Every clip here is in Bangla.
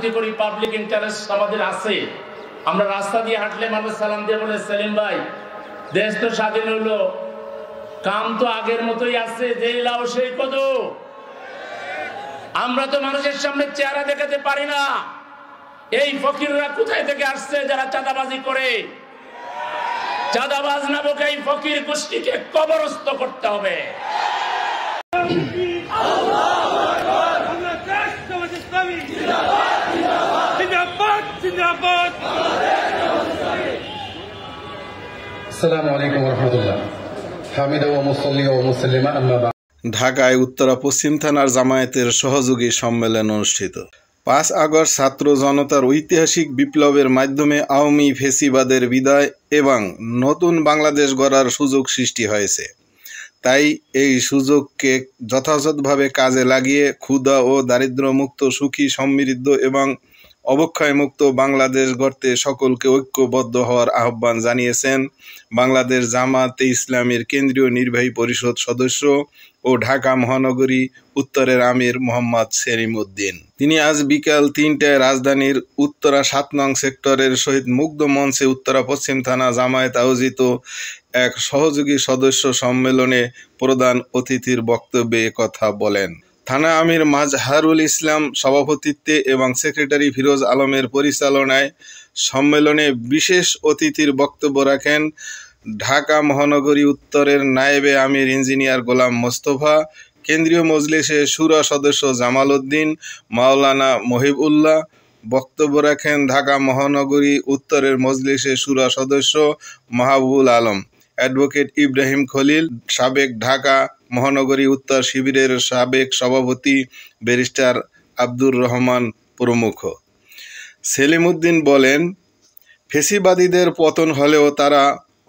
রাজনীতি করি, পাবলিক ইন্টারেস্ট আমাদের আছে। আমরা রাস্তা দিয়ে হাঁটলে মানুষ সালাম দিয়ে বলে, সেলিম ভাই দেশ তো স্বাধীন হইলো, কাম তো আগের মতোই আছে, যেই লাও সেই কদু। আমরা তো মানুষের সামনে চেহারা দেখাতে পারি না। এই ফকিররা কোথায় থেকে আসছে যারা চাঁদাবাজি করে? চাঁদাবাজ নামক এই ফকির গোষ্ঠীকে কবরস্থ করতে হবে। আসসালামু আলাইকুম ওয়া রাহমাতুল্লাহ। হামিদা ওয়া মুসাল্লি ওয়া মুসাল্লিমা আম্মা বা'দ। ঢাকায় উত্তরা পশ্চিম থানার জামায়াতের সহযোগী সম্মেলন অনুষ্ঠিত। ৫ আগস্ট ছাত্র জনতার ঐতিহাসিক বিপ্লবের মাধ্যমে আওয়ামী ফ্যাসিবাদের বিদায় এবং নতুন বাংলাদেশ গড়ার সুযোগ সৃষ্টি হয়েছে। তাই এই সুযোগকে যথাযথভাবে কাজে লাগিয়ে ক্ষুধা ও দারিদ্র্যমুক্ত, সুখী, সমৃদ্ধ এবং অবক্ষয়মুক্ত বাংলাদেশ গড়তে সকলকে ঐক্যবদ্ধ হওয়ার আহ্বান জানিয়েছেন বাংলাদেশ জামায়াতে ইসলামীর কেন্দ্রীয় নির্বাহী পরিষদ সদস্য ও ঢাকা মহানগরী উত্তরের আমির মোহাম্মদ সেলিম উদ্দিন। তিনি আজ বিকাল ৩টায় রাজধানীর উত্তরা ৭ নং সেক্টরের শহীদ মুগ্ধ মঞ্চে উত্তরা পশ্চিম থানা জামায়াত আয়োজিত এক সহযোগী সদস্য সম্মেলনে প্রধান অতিথির বক্তব্যে কথা বলেন। থানা আমির মাজহারুল ইসলাম সভাপতিত্বে এবং সেক্রেটারি ফিরোজ আলমের পরিচালনায় সম্মেলনে বিশেষ অতিথির বক্তব্য রাখেন ঢাকা মহানগরী উত্তরের নায়েবে আমির ইঞ্জিনিয়ার গোলাম মোস্তফা, কেন্দ্রীয় মজলিসে শুরা সদস্য জামাল উদ্দিন মাওলানা মহিবুল্লাহ। বক্তব্য রাখেন ঢাকা মহানগরী উত্তরের মজলিসে শুরা সদস্য মাহবুবুল আলম, অ্যাডভোকেট ইব্রাহিম খলিল, সাবেক ঢাকা মহানগরী উত্তর শিবিরের সাবেক সভাপতি ব্যারিস্টার আব্দুর রহমান প্রমুখ। সেলিম উদ্দিন বলেন, ফ্যাসিবাদীদের পতন হলেও তারা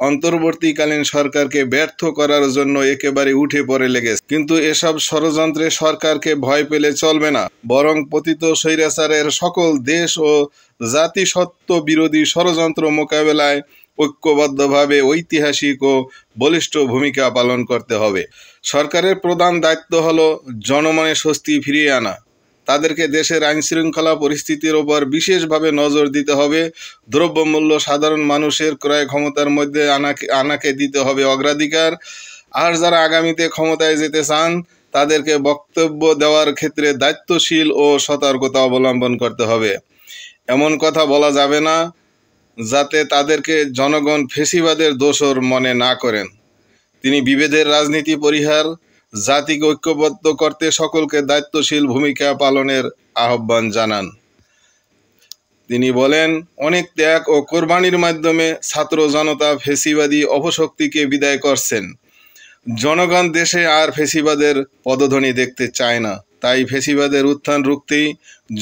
অন্তর্বর্তীকালীন সরকারকে ব্যর্থ করার জন্য একেবারে উঠে পড়ে লেগেছে। কিন্তু এসব ষড়যন্ত্রে সরকারকে ভয় পেলে চলবে না, বরং পতিত স্বৈরাচারের সকল দেশ ও জাতিসত্ত্ব বিরোধী ষড়যন্ত্র মোকাবেলায় ঐক্যবদ্ধভাবে ঐতিহাসিক ও বলিষ্ঠ ভূমিকা পালন করতে হবে। সরকারের প্রধান দায়িত্ব হলো জনমনে স্বস্তি ফিরিয়ে আনা। তাদেরকে দেশের আইনশৃঙ্খলা পরিস্থিতির ওপর বিশেষভাবে নজর দিতে হবে। দ্রব্যমূল্য সাধারণ মানুষের ক্রয় ক্ষমতার মধ্যে আনাকে দিতে হবে অগ্রাধিকার। আর যারা আগামীতে ক্ষমতায় যেতে চান তাদেরকে বক্তব্য দেওয়ার ক্ষেত্রে দায়িত্বশীল ও সতর্কতা অবলম্বন করতে হবে। এমন কথা বলা যাবে না যাতে তাদেরকে জনগণ ফ্যাসিবাদের দোসর মনে না করেন। তিনি বিভেদের রাজনীতি পরিহার, জাতিকে ঐক্যবদ্ধ করতে সকলকে দায়িত্বশীল ভূমিকা পালনের আহ্বান জানান। তিনি বলেন, অনেক ত্যাগ ও কোরবানির মাধ্যমে ছাত্র জনতা ফ্যাসিবাদী অপশক্তিকে বিদায় করছেন। জনগণ দেশে আর ফ্যাসিবাদের পদধ্বনি দেখতে চায় না। তাই ফ্যাসিবাদের উত্থান রুখতেই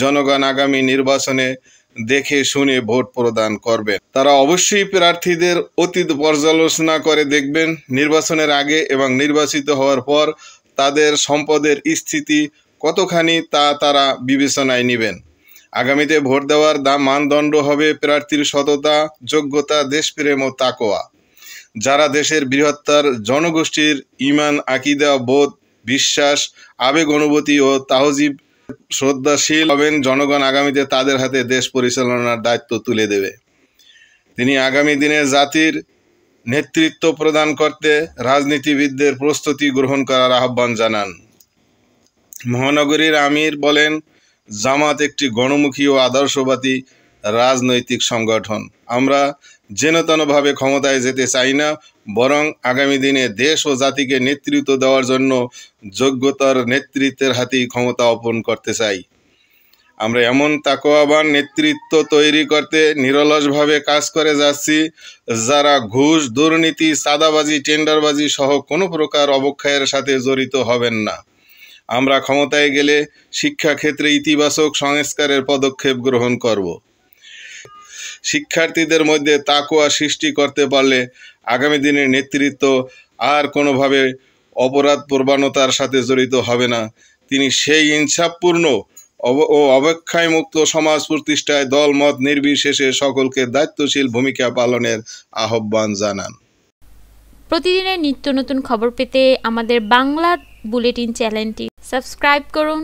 জনগণ আগামী নির্বাচনে দেখে শুনে ভোট প্রদান করবেন। তারা অবশ্যই প্রার্থীদের অতীত পর্যালোচনা করে দেখবেন। নির্বাচনের আগে এবং নির্বাচিত হওয়ার পর তাদের সম্পদের স্থিতি কতখানি তা তারা বিবেচনায় নেবেন। আগামীতে ভোট দেওয়ার মানদণ্ড হবে প্রার্থীর সততা, যোগ্যতা, দেশপ্রেম ও তাকওয়া। যারা দেশের বৃহত্তর জনগোষ্ঠীর ঈমান, আকীদা, বোধ, বিশ্বাস, আবেগ, অনুভূতি ও তাহজিব শ্রদ্ধাশীল হবেন, জনগণ আগামীতে তাদের হাতে দেশ পরিচালনার দায়িত্ব তুলে দেবে। তিনি আগামী দিনে জাতির নেতৃত্ব প্রদান করতে রাজনীতিবিদদের প্রস্তুতি গ্রহণ করার আহ্বান জানান। মহানগরীর আমির বলেন, জামাত একটি গণমুখী ও আদর্শবাদী রাজনৈতিক সংগঠন। আমরা যেনতেনভাবে ক্ষমতায় যেতে চাই না, বরং আগামী দিনে দেশ ও জাতিকে নেতৃত্ব দেওয়ার জন্য যোগ্যতার নেতৃত্বের হাতেই ক্ষমতা অর্পণ করতে চাই। আমরা এমন তাকওয়াবান নেতৃত্ব তৈরি করতে নিরলসভাবে কাজ করে যাচ্ছি, যারা ঘুষ, দুর্নীতি, চাঁদাবাজি, টেন্ডারবাজি সহ কোনো প্রকার অবক্ষয়ের সাথে জড়িত হবেন না। আমরা ক্ষমতায় গেলে শিক্ষাক্ষেত্রে ইতিবাচক সংস্কারের পদক্ষেপ গ্রহণ করব। শিক্ষার্থীদের মধ্যে তাকওয়া সৃষ্টি করতে পারলে আগামী দিনের নেতৃত্ব আর কোনোভাবে অপরাধ প্রবণতার সাথে জড়িত হবে না। তিনি সেই ইনসাফপূর্ণ ও অবক্ষয়মুক্ত সমাজ প্রতিষ্ঠায় দলমত নির্বিশেষে সকলকে দায়িত্বশীল ভূমিকা পালনের আহ্বান জানান। প্রতিদিনের নিত্য নতুন খবর পেতে আমাদের বাংলা বুলেটিন চ্যানেলটি সাবস্ক্রাইব করুন।